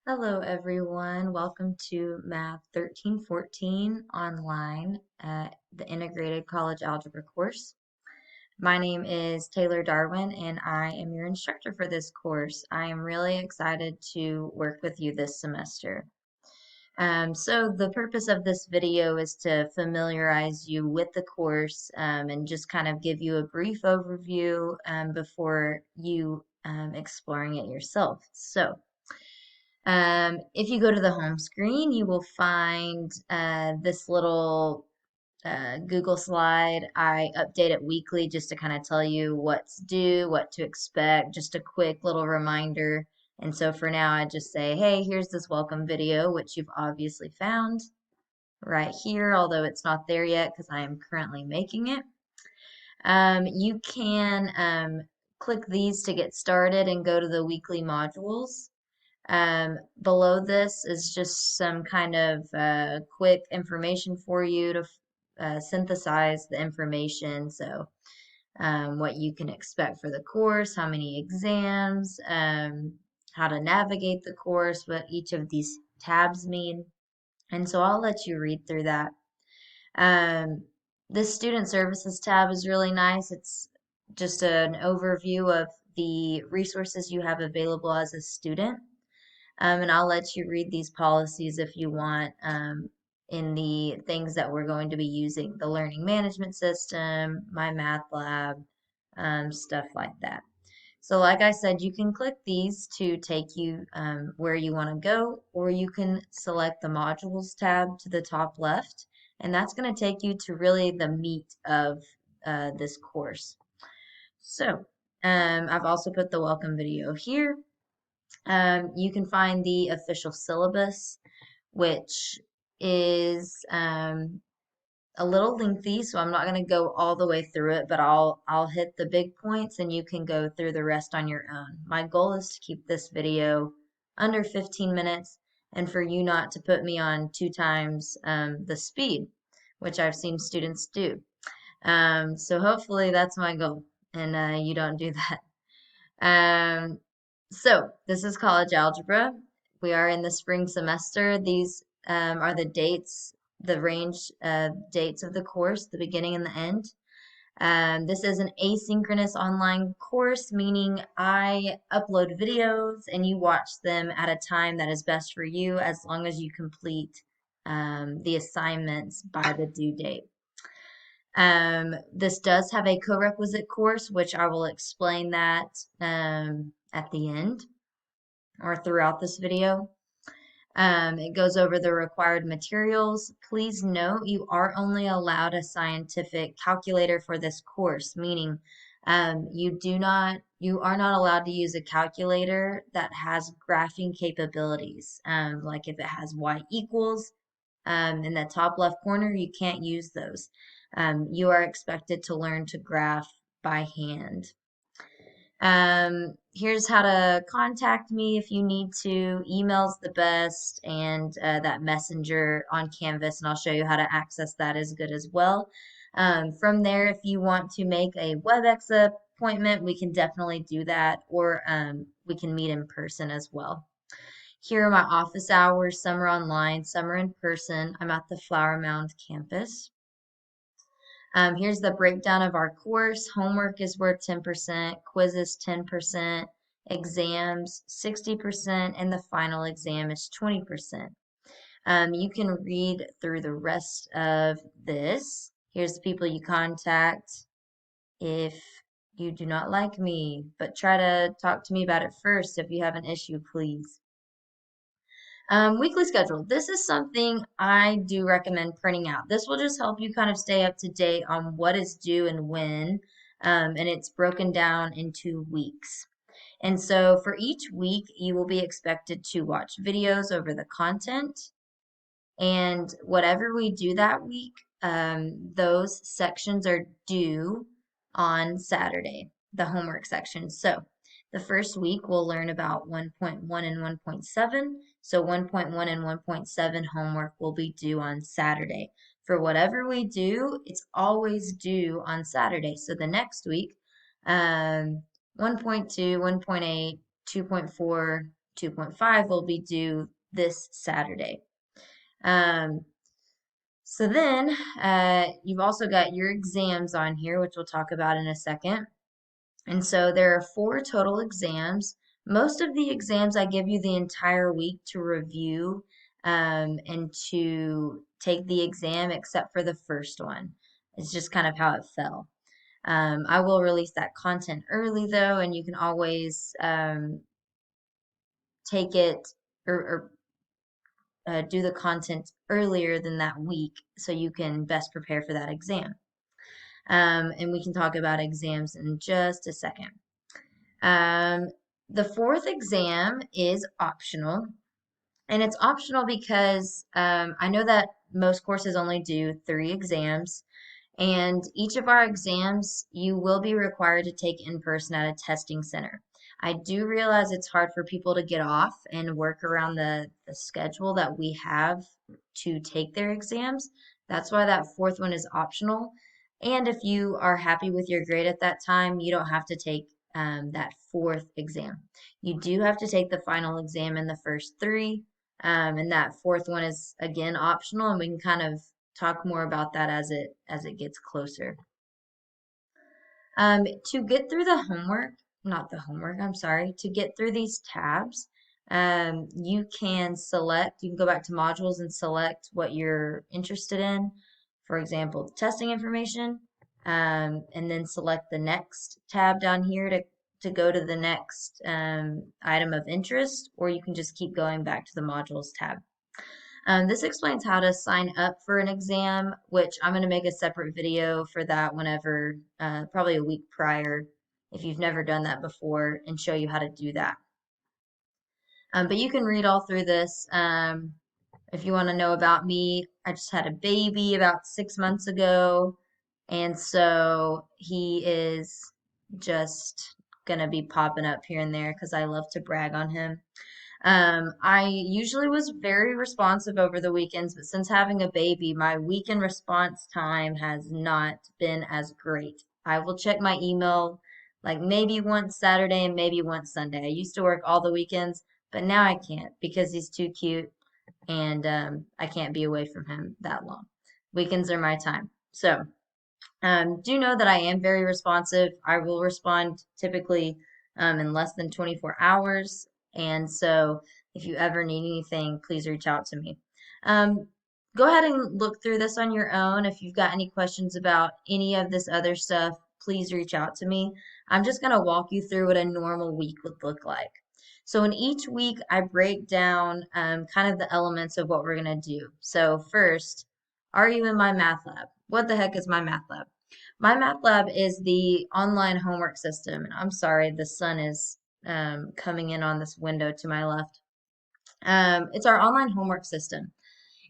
Hello everyone, welcome to Math 1314 online at the Integrated College Algebra course. My name is Taylor Darwin and I am your instructor for this course. I am really excited to work with you this semester. So the purpose of this video is to familiarize you with the course and just kind of give you a brief overview before you exploring it yourself. If you go to the home screen, you will find this little Google slide. I update it weekly just to kind of tell you what's due, what to expect, just a quick little reminder. And so for now, I just say, hey, here's this welcome video, which you've obviously found right here, although it's not there yet because I am currently making it. You can click these to get started and go to the weekly modules. Below this is just some kind of quick information for you to synthesize the information. So, what you can expect for the course, how many exams, how to navigate the course, what each of these tabs mean. And so I'll let you read through that. This student services tab is really nice. It's just an overview of the resources you have available as a student. And I'll let you read these policies if you want in the things that we're going to be using, the learning management system, my math lab, stuff like that. So like I said, you can click these to take you where you want to go, or you can select the modules tab to the top left, and that's going to take you to really the meat of this course. So I've also put the welcome video here. You can find the official syllabus, which is a little lengthy, so I'm not going to go all the way through it, but I'll hit the big points and you can go through the rest on your own. My goal is to keep this video under 15 minutes and for you not to put me on 2 times the speed, which I've seen students do. So hopefully that's my goal and you don't do that. So this is college algebra. We are in the spring semester. These are the dates, the range dates of the course, the beginning and the end. This is an asynchronous online course, meaning I upload videos and you watch them at a time that is best for you as long as you complete the assignments by the due date. This does have a co-requisite course, which I will explain that at the end or throughout this video. It goes over the required materials. Please note you are only allowed a scientific calculator for this course, meaning you are not allowed to use a calculator that has graphing capabilities. Like if it has y equals in the top left corner, you can't use those. You are expected to learn to graph by hand. Here's how to contact me if you need to. Email's the best, and that messenger on Canvas, and I'll show you how to access that is good as well. From there, if you want to make a WebEx appointment, we can definitely do that, or we can meet in person as well. Here are my office hours. Some are online, some are in person. I'm at the Flower Mound campus. Here's the breakdown of our course. Homework is worth 10%, quizzes 10%, exams 60%, and the final exam is 20%. You can read through the rest of this. Here's the people you contact if you do not like me, but try to talk to me about it first if you have an issue, please. Weekly schedule. This is something I do recommend printing out. This will just help you kind of stay up to date on what is due and when, and it's broken down into weeks. And so for each week, you will be expected to watch videos over the content. And whatever we do that week, those sections are due on Saturday, the homework section. So the first week we'll learn about 1.1 and 1.7. So 1.1 and 1.7 homework will be due on Saturday. For whatever we do, it's always due on Saturday. So the next week, 1.2, 1.8, 2.4, 2.5 will be due this Saturday. So then you've also got your exams on here, which we'll talk about in a second. And so there are 4 total exams. Most of the exams I give you the entire week to review and to take the exam, except for the first one. It's just kind of how it fell. I will release that content early though, and you can always take it or do the content earlier than that week so you can best prepare for that exam. And we can talk about exams in just a second. The 4th exam is optional, and it's optional because I know that most courses only do 3 exams, and each of our exams you will be required to take in person at a testing center. I do realize it's hard for people to get off and work around the schedule that we have to take their exams. That's why that 4th one is optional. And if you are happy with your grade at that time, you don't have to take that 4th exam. You do have to take the final exam in the first 3, and that 4th one is again optional, and we can kind of talk more about that as it gets closer. To get through the homework, not the homework, I'm sorry, to get through these tabs, you can go back to modules and select what you're interested in. For example, testing information, and then select the next tab down here to go to the next item of interest, or you can just keep going back to the modules tab. This explains how to sign up for an exam, which I'm going to make a separate video for that whenever, probably a week prior, if you've never done that before, and show you how to do that. But you can read all through this. If you want to know about me, I just had a baby about 6 months ago, and so he is just going to be popping up here and there because I love to brag on him. I usually was very responsive over the weekends, but since having a baby, my weekend response time has not been as great. I will check my email like maybe once Saturday and maybe once Sunday. I used to work all the weekends, but now I can't because he's too cute and I can't be away from him that long. Weekends are my time. So, do know that I am very responsive. I will respond typically in less than 24 hours. And so if you ever need anything, please reach out to me. Go ahead and look through this on your own. If you've got any questions about any of this other stuff, please reach out to me. I'm just going to walk you through what a normal week would look like. So in each week, I break down kind of the elements of what we're going to do. So first, are you in my math lab? What the heck is my math lab? My math lab is the online homework system. And I'm sorry, the sun is coming in on this window to my left. It's our online homework system.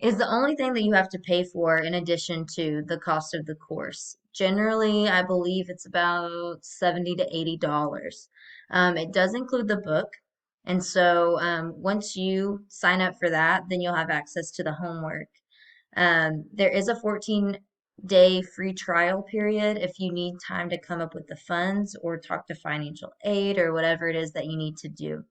It is the only thing that you have to pay for in addition to the cost of the course. Generally, I believe it's about $70 to $80. It does include the book. And so once you sign up for that, then you'll have access to the homework. There is a 14-day free trial period if you need time to come up with the funds or talk to financial aid or whatever it is that you need to do.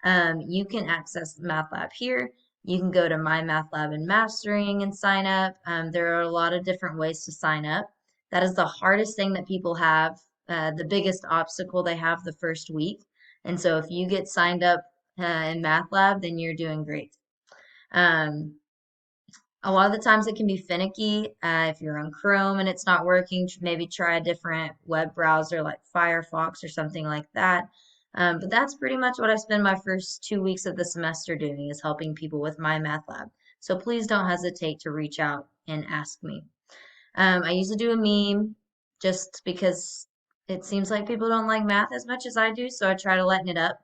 You can access the Math Lab here. You can go to My Math Lab and Mastering and sign up. There are a lot of different ways to sign up. That is the hardest thing that people have, the biggest obstacle they have the first week. And so if you get signed up in Math Lab, then you're doing great. A lot of the times it can be finicky. If you're on Chrome and it's not working, maybe try a different web browser like Firefox or something like that. But that's pretty much what I spend my first 2 weeks of the semester doing is helping people with my math lab. So please don't hesitate to reach out and ask me. I usually do a meme just because it seems like people don't like math as much as I do, so I try to lighten it up.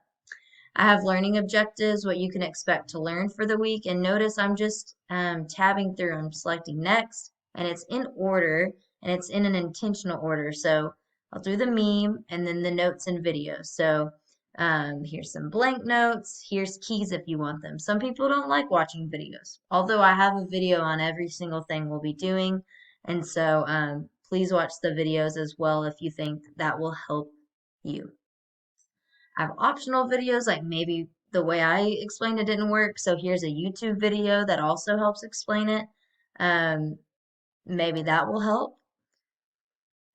I have learning objectives, what you can expect to learn for the week. And notice I'm just tabbing through. I'm selecting next, and it's in order, and it's in an intentional order. So I'll do the meme and then the notes and videos. So here's some blank notes. Here's keys if you want them. Some people don't like watching videos, although I have a video on every single thing we'll be doing. And so please watch the videos as well if you think that will help you. I have optional videos like maybe the way I explained it didn't work, so here's a YouTube video that also helps explain it. Um, Maybe that will help.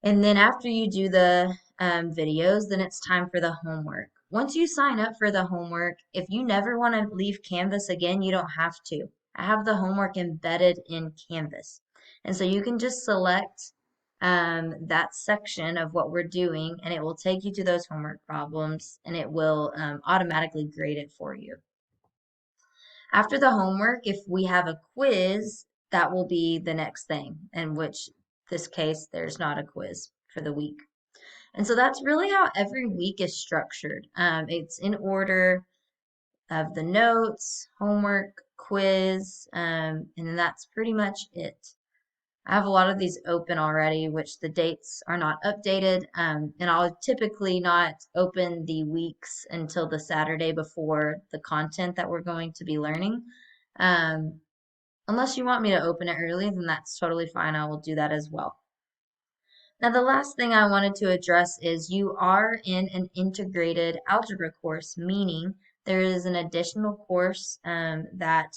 And then after you do the videos, then it's time for the homework. Once you sign up for the homework, if you never want to leave Canvas again, you don't have to. I have the homework embedded in Canvas. And so you can just select that section of what we're doing, and it will take you to those homework problems, and it will automatically grade it for you. After the homework, if we have a quiz, that will be the next thing, in which this case, there's not a quiz for the week. And so that's really how every week is structured. It's in order of the notes, homework, quiz, and then that's pretty much it. I have a lot of these open already, which the dates are not updated, and I'll typically not open the weeks until the Saturday before the content that we're going to be learning. Um, Unless you want me to open it early, then that's totally fine. I will do that as well. Now, the last thing I wanted to address is you are in an integrated algebra course, meaning there is an additional course that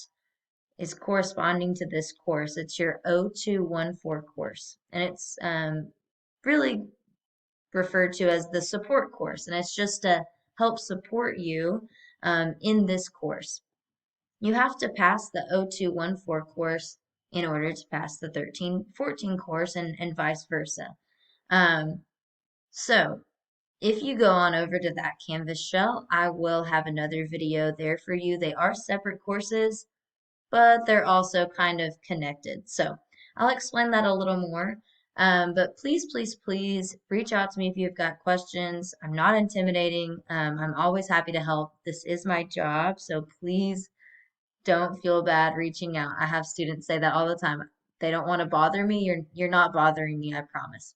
is corresponding to this course. It's your 0214 course, and it's really referred to as the support course, and it's just to help support you in this course. You have to pass the 0214 course in order to pass the 1314 course, and vice versa. So if you go on over to that Canvas shell, I will have another video there for you. They are separate courses, but they're also kind of connected. So I'll explain that a little more. But please, please, please reach out to me if you've got questions. I'm not intimidating. I'm always happy to help. This is my job, so please don't feel bad reaching out. I have students say that all the time. They don't want to bother me. You're not bothering me, I promise.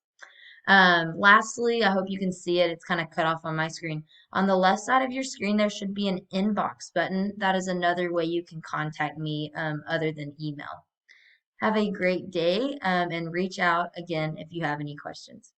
Lastly, I hope you can see it. It's kind of cut off on my screen. On the left side of your screen, there should be an inbox button. That is another way you can contact me other than email. Have a great day and reach out again if you have any questions.